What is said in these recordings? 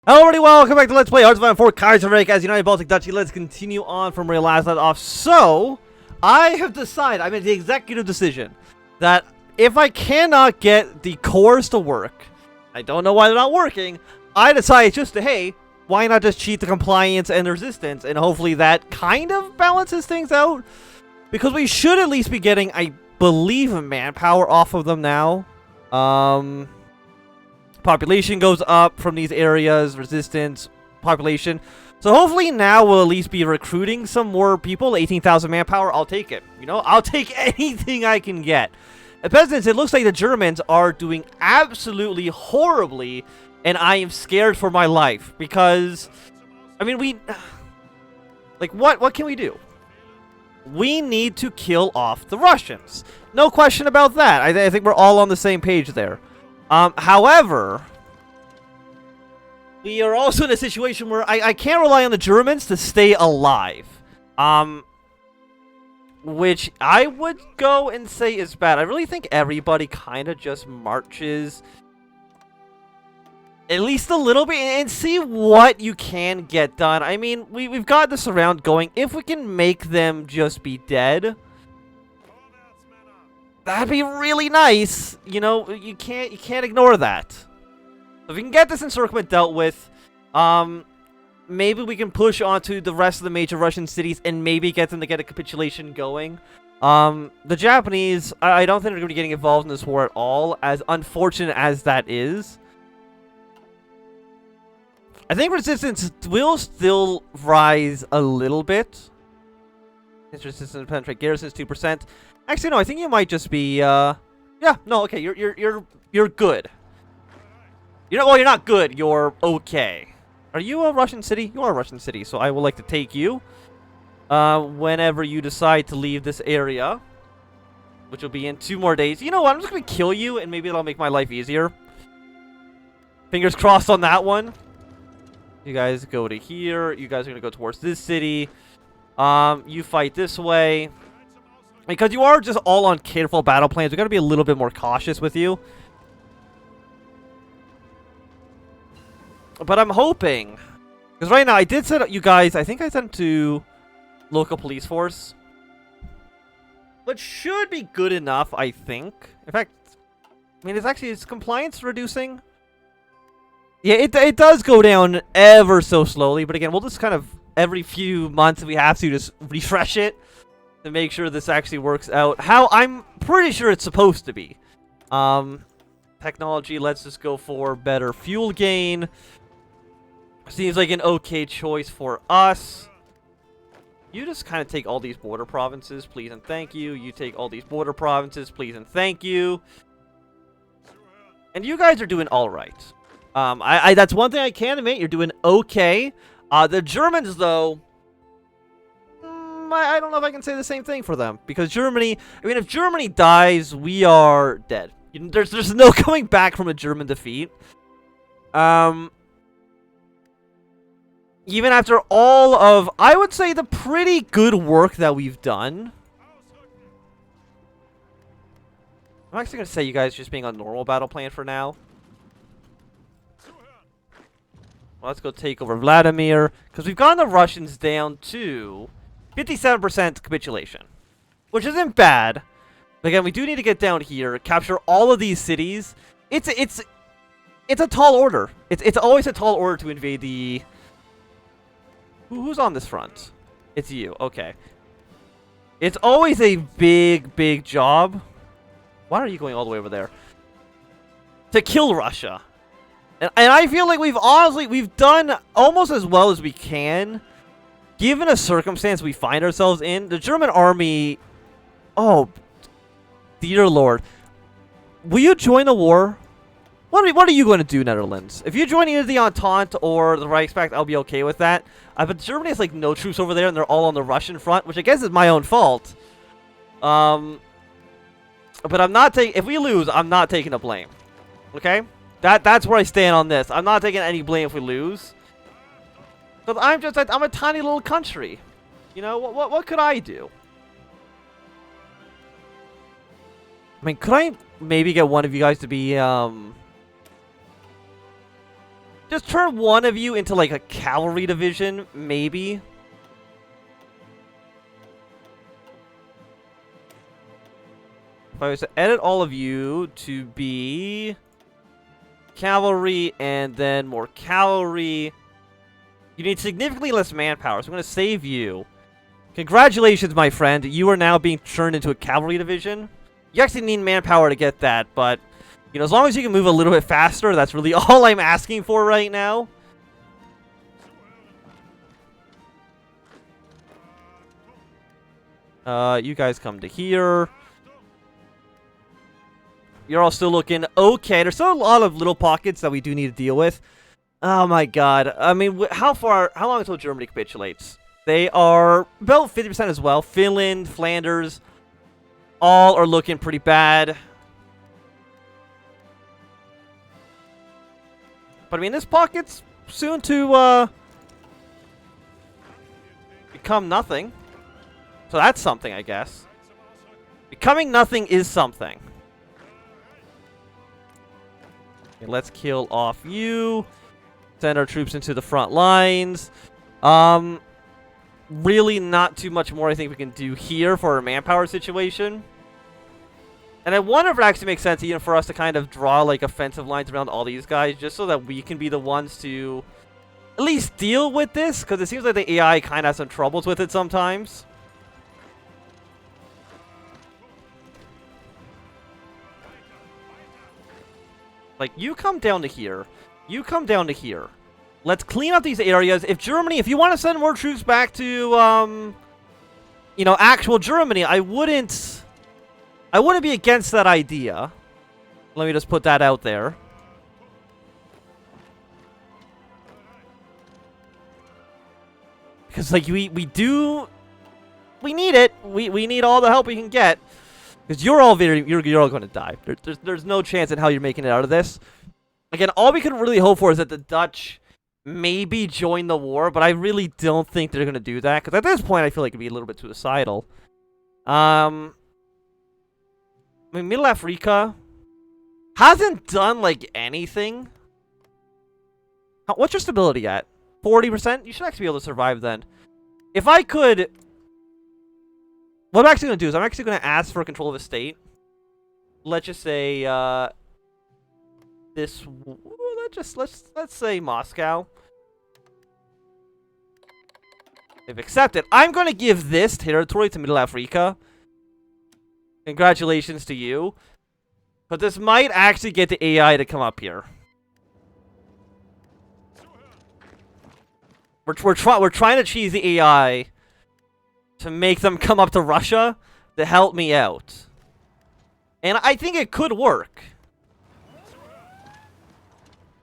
Hello everybody, welcome back to Let's Play RGFX for Kaiserreich as United Baltic Duchy. Let's continue on from where we last left off. So, I have decided, I made the executive decision, that if I cannot get the cores to work, I don't know why they're not working, I decided just to, hey, why not just cheat the compliance and the resistance, and hopefully that kind of balances things out? Because we should at least be getting, I believe, manpower off of them now. Population goes up from these areas, resistance, population. So hopefully now we'll at least be recruiting some more people. 18,000 manpower, I'll take it. You know, I'll take anything I can get. At peasants, it looks like the Germans are doing absolutely horribly, and I am scared for my life because, I mean, like, what can we do? We need to kill off the Russians. No question about that. I think we're all on the same page there. However, we are also in a situation where I can't rely on the Germans to stay alive. Which I would go and say is bad. I really think everybody kind of just marches at least a little bit and see what you can get done. I mean, we've got this around going. If we can make them just be dead, that'd be really nice. You know, you can't ignore that. So if we can get this encirclement dealt with, maybe we can push onto the rest of the major Russian cities and maybe get them to get a capitulation going. The Japanese, I don't think they're going to be getting involved in this war at all, as unfortunate as that is. I think resistance will still rise a little bit. Resistance to penetrate garrisons 2%. Actually, no. I think you might just be. Yeah. No. Okay. You're good. Well, you're not good. You're okay. Are you a Russian city? You are a Russian city. So I would like to take you. Whenever you decide to leave this area, which will be in 2 more days. You know what? I'm just gonna kill you, and maybe that'll make my life easier. Fingers crossed on that one. You guys go to here. You guys are gonna go towards this city. You fight this way. Because you are just all on careful battle plans, we gotta be a little bit more cautious with you. But I'm hoping, because right now I did set up you guys, I think I sent to local police force. Which should be good enough, I think. In fact, I mean, it's compliance reducing. Yeah, it does go down ever so slowly, but again, we'll just kind of, every few months if we have to, just refresh it to make sure this actually works out how I'm pretty sure it's supposed to be. Technology, let's just go for better fuel gain. Seems like an okay choice for us. You just kind of take all these border provinces, please and thank you. You take all these border provinces, please and thank you. And you guys are doing all right. That's one thing I can admit, you're doing okay. The Germans, though, I don't know if I can say the same thing for them. Because Germany, I mean, if Germany dies, we are dead. There's no coming back from a German defeat. Even after all of, I would say, the pretty good work that we've done. I'm actually going to say you guys just being on normal battle plan for now. Let's go take over Vladimir, because we've gotten the Russians down to 57% capitulation, which isn't bad. But again, we do need to get down here, capture all of these cities. It's a tall order. It's always a tall order to invade the. Who's on this front? It's you. Okay. It's always a big job. Why are you going all the way over there? To kill Russia. And I feel like we've done almost as well as we can, given a circumstance we find ourselves in. The German army, oh, dear Lord. Will you join the war? What are you going to do, Netherlands? If you join either the Entente or the Reichspakt, I'll be okay with that. But Germany has, like, no troops over there, and they're all on the Russian front, which I guess is my own fault. But I'm not taking... If we lose, I'm not taking the blame. Okay? That's where I stand on this. I'm not taking any blame if we lose. Because I'm a tiny little country. You know, what could I do? I mean, could I maybe get one of you guys to be, Just turn one of you into, like, a cavalry division, maybe. If I was to edit all of you to be cavalry and then more cavalry, you need significantly less manpower, so I'm going to save you. Congratulations, my friend. You are now being turned into a cavalry division. You actually need manpower to get that, but, you know, as long as you can move a little bit faster, that's really all I'm asking for right now. You guys come to here. You're all still looking okay. There's still a lot of little pockets that we do need to deal with. Oh my god. I mean, how long until Germany capitulates? They are about 50% as well. Finland, Flanders, all are looking pretty bad. But I mean, this pocket's soon to become nothing. So that's something, I guess. Becoming nothing is something. Okay, let's kill off you. Send our troops into the front lines. Really not too much more I think we can do here for our manpower situation. And I wonder if it actually makes sense even for us to kind of draw like offensive lines around all these guys just so that we can be the ones to at least deal with this, because it seems like the AI kind of has some troubles with it sometimes. Like, you come down to here. You come down to here. Let's clean up these areas. If Germany, if you want to send more troops back to, you know, actual Germany, I wouldn't be against that idea. Let me just put that out there. Because, like, we need it. We need all the help we can get. Because you're all going to die. There's no chance in how you're making it out of this. Again, all we can really hope for is that the Dutch maybe join the war, but I really don't think they're going to do that. Because at this point, I feel like it'd be a little bit suicidal. I mean, Middle Africa hasn't done, like, anything. What's your stability at? 40%? You should actually be able to survive then. If I could... What I'm actually going to do is I'm actually going to ask for control of a state. Let's just say, let's say Moscow. They've accepted. I'm going to give this territory to Middle Africa. Congratulations to you. But this might actually get the AI to come up here. We're trying to cheese the AI to make them come up to Russia to help me out. And I think it could work.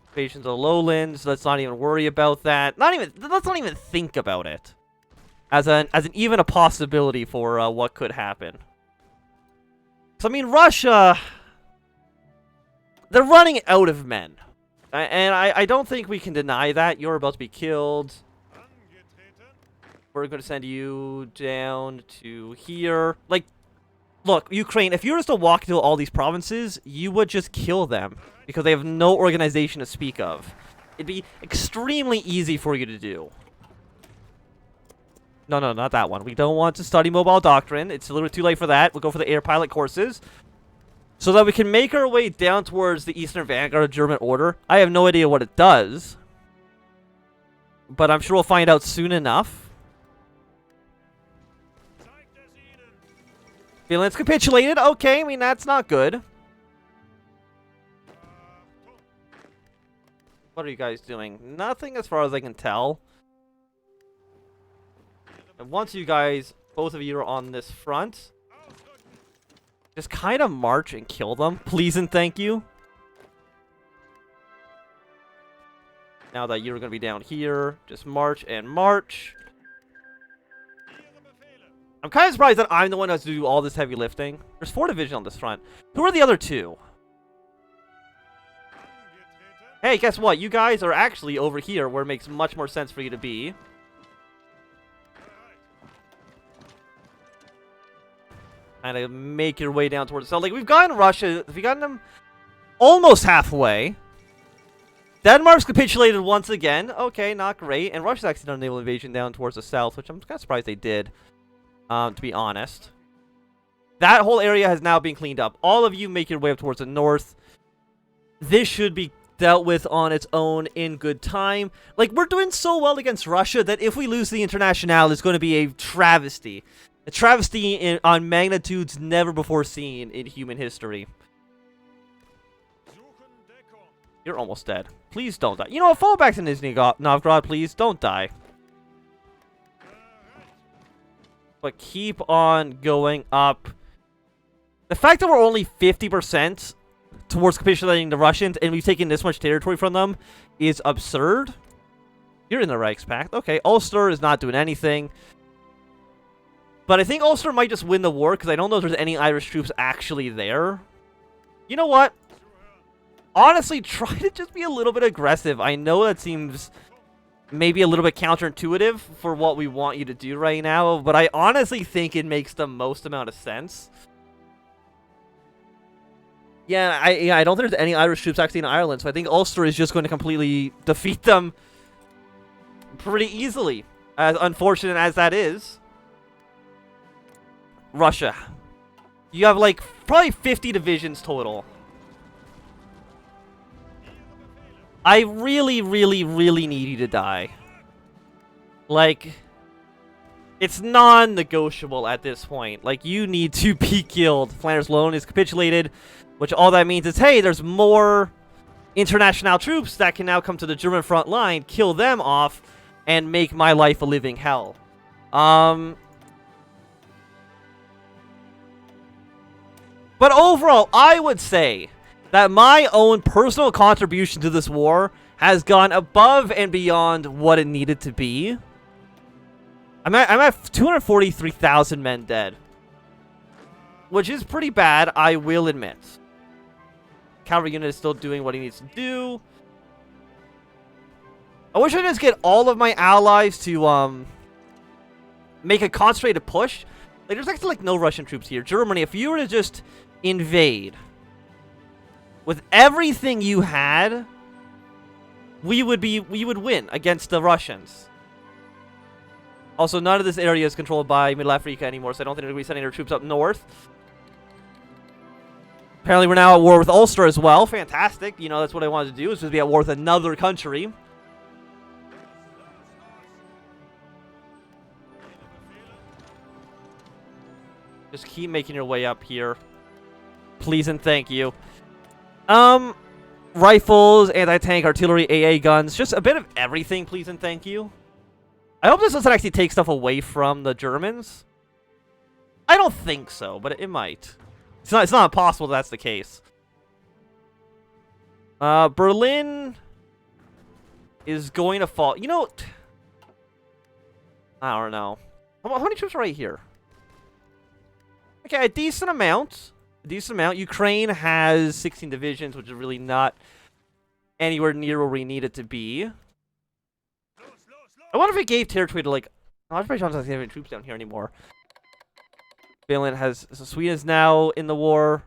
Invasions of the lowlands, let's not even worry about that. Let's not even think about it. As an even a possibility for what could happen. So I mean, Russia, they're running out of men. And I don't think we can deny that. You're about to be killed. We're going to send you down to here. Like, look, Ukraine, if you were to walk into all these provinces, you would just kill them. Because they have no organization to speak of. It'd be extremely easy for you to do. No, not that one. We don't want to study mobile doctrine. It's a little too late for that. We'll go for the air pilot courses. So that we can make our way down towards the Eastern Vanguard of German Order. I have no idea what it does. But I'm sure we'll find out soon enough. Finland's capitulated. Okay, I mean, that's not good. What are you guys doing? Nothing as far as I can tell. And once you guys, both of you are on this front, just kind of march and kill them. Please and thank you. Now that you're going to be down here, just march and march. I'm kind of surprised that I'm the one who has to do all this heavy lifting. There's 4 divisions on this front. Who are the other 2? Hey, guess what? You guys are actually over here where it makes much more sense for you to be. Kind of make your way down towards... So, like, we've gotten Russia... We've gotten them almost halfway. Denmark's capitulated once again. Okay, not great. And Russia's actually done a naval invasion down towards the south, which I'm kind of surprised they did, to be honest. That whole area has now been cleaned up. All of you make your way up towards the north. This should be dealt with on its own in good time. Like, we're doing so well against Russia that if we lose the Internationale, it's going to be a travesty. A travesty on magnitudes never before seen in human history. You're almost dead. Please don't die. You know what? Fall back to Nizhny Novgorod, please. Don't die. But keep on going up. The fact that we're only 50% towards capitulating the Russians and we've taken this much territory from them is absurd. You're in the Reichspakt. Okay, Ulster is not doing anything. But I think Ulster might just win the war because I don't know if there's any Irish troops actually there. You know what? Honestly, try to just be a little bit aggressive. I know that seems maybe a little bit counterintuitive for what we want you to do right now, but I honestly think it makes the most amount of sense. Yeah, I don't think there's any Irish troops actually in Ireland, so I think Ulster is just going to completely defeat them pretty easily, as unfortunate as that is. Russia. You have, like, probably 50 divisions total. I really, really, really need you to die. Like, it's non-negotiable at this point. Like, you need to be killed. Flanders alone is capitulated, which all that means is, hey, there's more International troops that can now come to the German front line, kill them off, and make my life a living hell. But overall, I would say that my own personal contribution to this war has gone above and beyond what it needed to be. I'm at 243,000 men dead, which is pretty bad, I will admit. Cavalry unit is still doing what he needs to do. I wish I could just get all of my allies to make a concentrated push. Like, there's actually like no Russian troops here. Germany, if you were to just invade with everything you had, we would win against the Russians. Also, none of this area is controlled by Middle Africa anymore, so I don't think they're going to be sending their troops up north. Apparently, we're now at war with Ulster as well. Fantastic. You know, that's what I wanted to do, is just be at war with another country. Just keep making your way up here. Please and thank you. Rifles, anti-tank, artillery, AA guns. Just a bit of everything, please and thank you. I hope this doesn't actually take stuff away from the Germans. I don't think so, but it might. It's not impossible that's the case. Berlin is going to fall. You know, I don't know. How many troops are right here? Okay, a decent amount. A decent amount. Ukraine has 16 divisions, which is really not anywhere near where we need it to be. I wonder if it gave territory to, like, Azerbaijan doesn't have any troops down here anymore. Finland has, so Sweden is now in the war.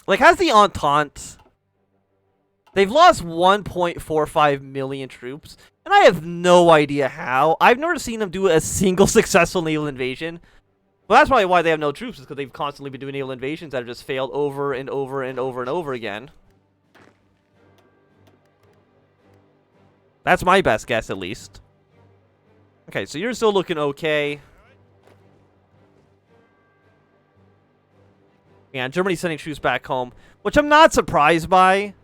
Like, has the Entente, they've lost 1.45 million troops, and I have no idea how. I've never seen them do a single successful naval invasion. Well, that's probably why they have no troops, is because they've constantly been doing naval invasions that have just failed over and over and over and over again. That's my best guess, at least. Okay, so you're still looking okay. Yeah, Germany's sending troops back home, which I'm not surprised by.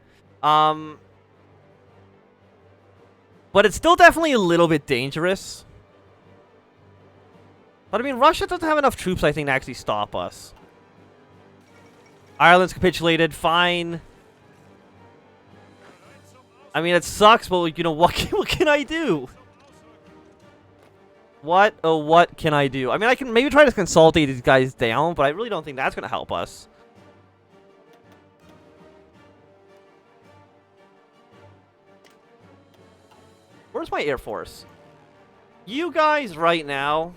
But it's still definitely a little bit dangerous. But I mean, Russia doesn't have enough troops, I think, to actually stop us. Ireland's capitulated, fine. I mean, it sucks, but, you know, what can I do? What can I do? I mean, I can maybe try to consolidate these guys down, but I really don't think that's going to help us. Where's my Air Force? You guys right now...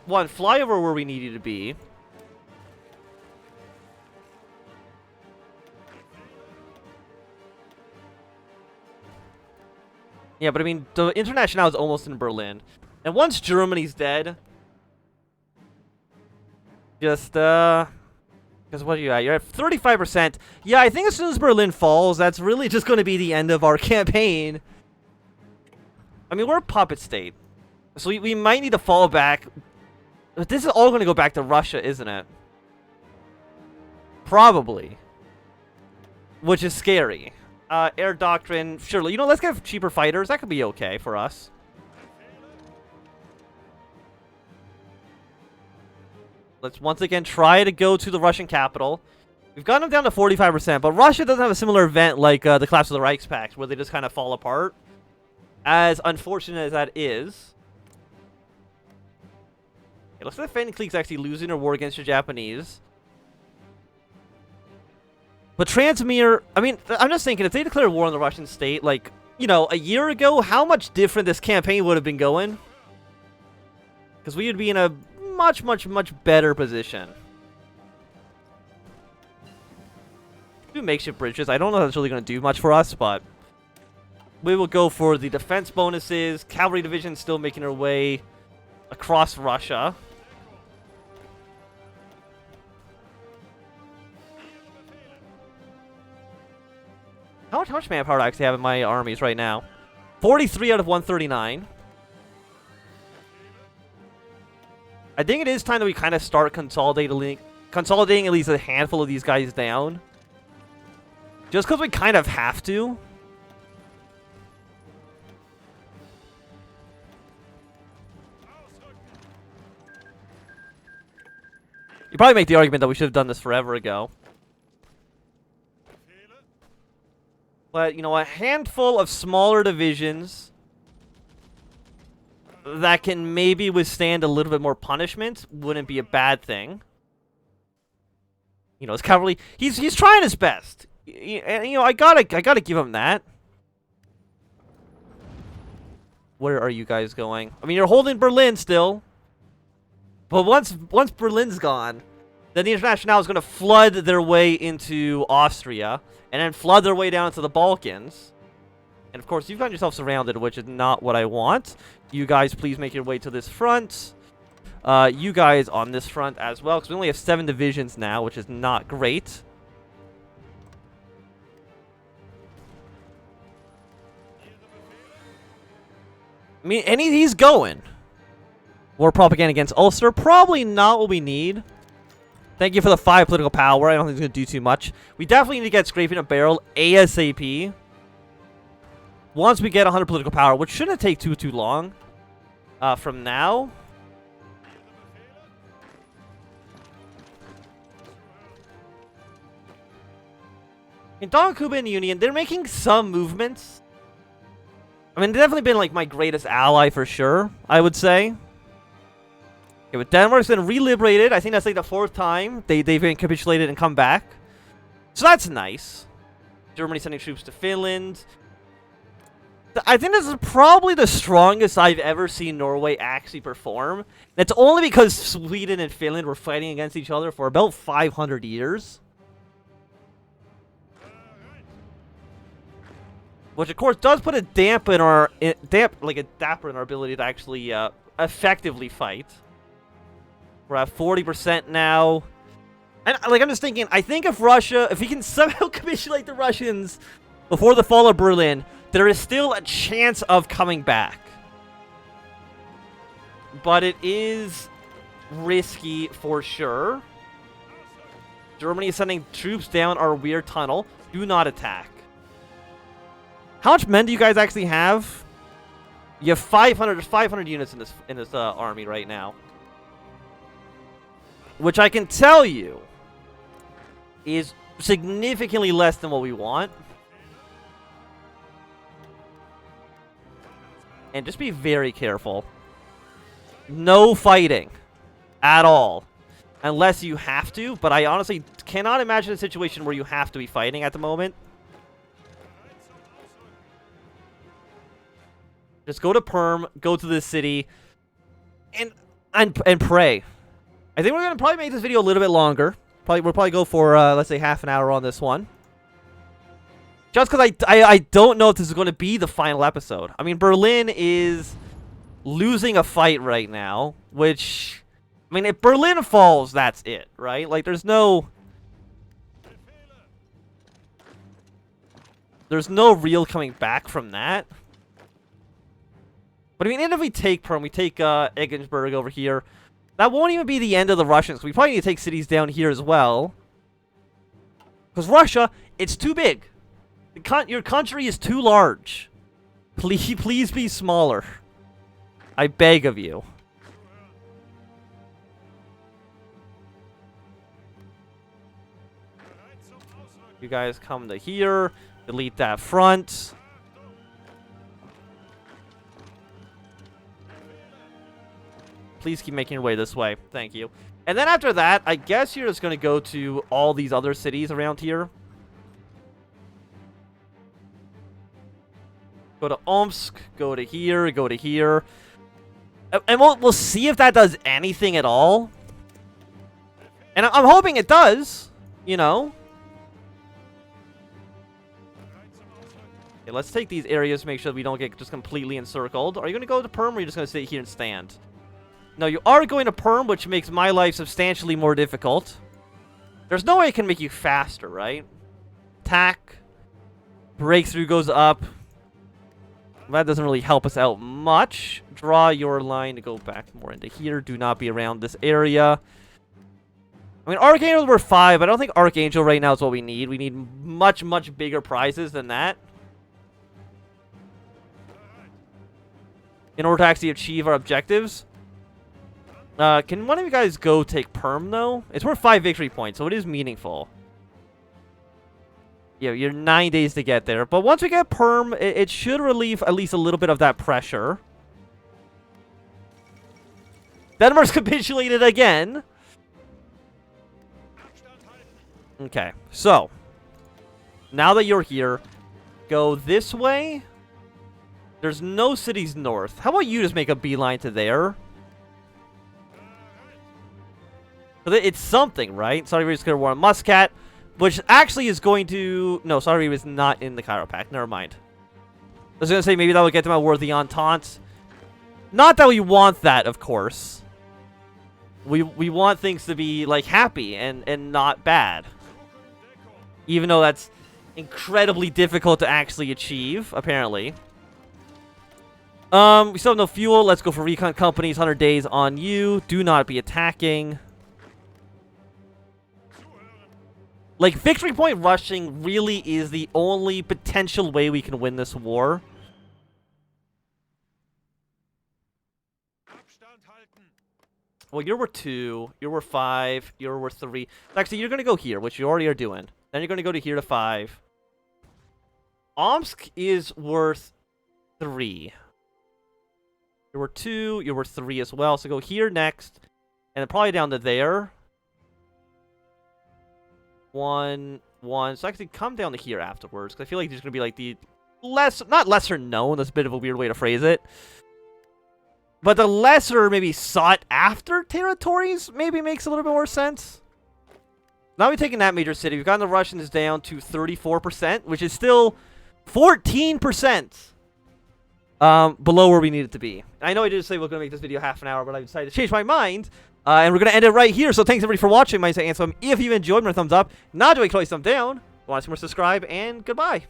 One, fly over where we need you to be. Yeah, but I mean, the International is almost in Berlin. And once Germany's dead... Just, because what are you at? You're at 35%. Yeah, I think as soon as Berlin falls, that's really just going to be the end of our campaign. I mean, we're a puppet state. So we might need to fall back. But this is all going to go back to Russia, isn't it? Probably. Which is scary. Air Doctrine, sure. You know, let's get cheaper fighters. That could be okay for us. Let's once again try to go to the Russian capital. We've gotten them down to 45%, but Russia doesn't have a similar event like the collapse of the Reichspakt, where they just kind of fall apart. As unfortunate as that is. It looks like the Fenn Clique's actually losing their war against the Japanese. But Transmere, I mean, I'm just thinking, if they declare war on the Russian state, like, you know, a year ago, how much different this campaign would have been going? Because we would be in a much, much, much better position. Do makeshift bridges. I don't know if that's really going to do much for us, but we will go for the defense bonuses. Cavalry division still making their way across Russia. How much manpower do I actually have in my armies right now? 43 out of 139. I think it is time that we kind of start consolidating at least a handful of these guys down. Just because we kind of have to. You probably make the argument that we should have done this forever ago. But, you know, a handful of smaller divisions that can maybe withstand a little bit more punishment wouldn't be a bad thing. You know, his cavalry, he's trying his best. And, you know, I gotta give him that. Where are you guys going? I mean, you're holding Berlin still. But once Berlin's gone, then the International is going to flood their way into Austria, and then flood their way down to the Balkans. And of course, you've got yourself surrounded, which is not what I want. You guys, please make your way to this front. You guys on this front as well, because we only have 7 divisions now, which is not great. I mean, he's going. War propaganda against Ulster, probably not what we need. Thank you for the 5 political power. I don't think it's going to do too much. We definitely need to get Scraping a Barrel ASAP. Once we get 100 political power, which shouldn't take too long from now. In Donkuba Union, they're making some movements. I mean, they've definitely been like my greatest ally for sure, I would say. Okay, but Denmark's been re-liberated. I think that's like the 4th time they've been capitulated and come back. So that's nice. Germany sending troops to Finland. I think this is probably the strongest I've ever seen Norway actually perform. That's only because Sweden and Finland were fighting against each other for about 500 years. Which of course does put a damper in our ability to actually effectively fight. We're at 40% now. And like I'm just thinking, I think if we can somehow capitulate the Russians before the fall of Berlin, there is still a chance of coming back. But it is risky for sure. Germany is sending troops down our weird tunnel. Do not attack. How much men do you guys actually have? You have 500 units in this army right now. Which I can tell you is significantly less than what we want. And just be very careful. No fighting at all. Unless you have to, but I honestly cannot imagine a situation where you have to be fighting at the moment. Just go to Perm, go to this city, and pray. I think we're gonna probably make this video a little bit longer. We'll probably go for let's say half an hour on this one. Just because I don't know if this is going to be the final episode. I mean, Berlin is losing a fight right now, which... I mean, if Berlin falls, that's it, right? Like, there's no real coming back from that. But I mean, even if we take Perm, we take Egensburg over here, that won't even be the end of the Russians. We probably need to take cities down here as well. Because Russia, it's too big. Your country is too large. Please be smaller. I beg of you. You guys come to here. Delete that front. Please keep making your way this way. Thank you. And then after that, I guess you're just going to go to all these other cities around here. Go to Omsk, go to here, go to here. And we'll see if that does anything at all. And I'm hoping it does, you know. Okay, let's take these areas to make sure that we don't get just completely encircled. Are you going to go to Perm, or are you just going to sit here and stand? No, you are going to Perm, which makes my life substantially more difficult. There's no way it can make you faster, right? Attack. Breakthrough goes up. That doesn't really help us out much. Draw your line to go back more into here. Do not be around this area. I mean, Archangel were 5. I don't think Archangel right now is what we need. We need much, much bigger prizes than that. In order to actually achieve our objectives. Can one of you guys go take Perm, though? It's worth 5 victory points, so it is meaningful. Yeah, you're 9 days to get there. But once we get Perm, it should relieve at least a little bit of that pressure. Denmark's capitulated again. Okay, so. Now that you're here, go this way. There's no cities north. How about you just make a beeline to there? It's something, right? Saudi Arabia's going to war on Muscat, which actually is going to... No, Saudi Arabia is not in the Cairo Pact. Never mind. I was going to say maybe that would get them at war with the Entente. Not that we want that, of course. We want things to be, like, happy and not bad. Even though that's incredibly difficult to actually achieve, apparently. We still have no fuel. Let's go for recon companies. 100 days on you. Do not be attacking. Like, victory point rushing really is the only potential way we can win this war. Well, you're worth 2, you're worth 5, you're worth 3. Actually, you're going to go here, which you already are doing. Then you're going to go to here to 5. Omsk is worth 3. You're worth 2, you're worth 3 as well. So go here next, and then probably down to there. 1, 1. So actually come down to here afterwards, because I feel like there's going to be like the not lesser known, that's a bit of a weird way to phrase it. But the lesser, maybe sought after territories maybe makes a little bit more sense. Now we've taken that major city. We've gotten the Russians down to 34%, which is still 14% below where we need it to be. I know I did say we're going to make this video half an hour, but I decided to change my mind. And we're going to end it right here. So thanks everybody for watching. My name is Ansem. If you enjoyed, give me a thumbs up. Not doing, please thumb down. Want to see more, subscribe, and goodbye.